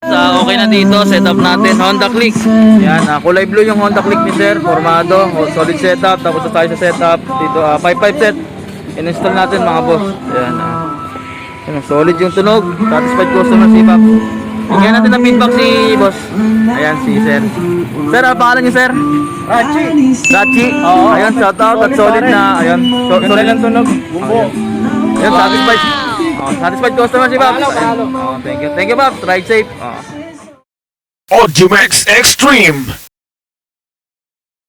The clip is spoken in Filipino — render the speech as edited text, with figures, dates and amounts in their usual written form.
Okay na dito, setup natin Honda Click. Yan, kulay blue yung Honda Click ni sir, formado, solid setup. Tapos tayo sa setup dito, 5.5 set. In-install natin mga boss. Yan, yan, solid yung tunog, satisfied customer si Pap. Bigyan natin ng feedback si boss. Ayan si sir. Sir, ano pangalan niyo sir? Rachi. Rachi. Ayun, shout out at solid na. Ayun, solid ang tunog. Bumbo. Ayun, satisfied. Satisfied customer si Pap. Panalo. Thank you. Thank you Pap. Ride safe. Audimax Extreme.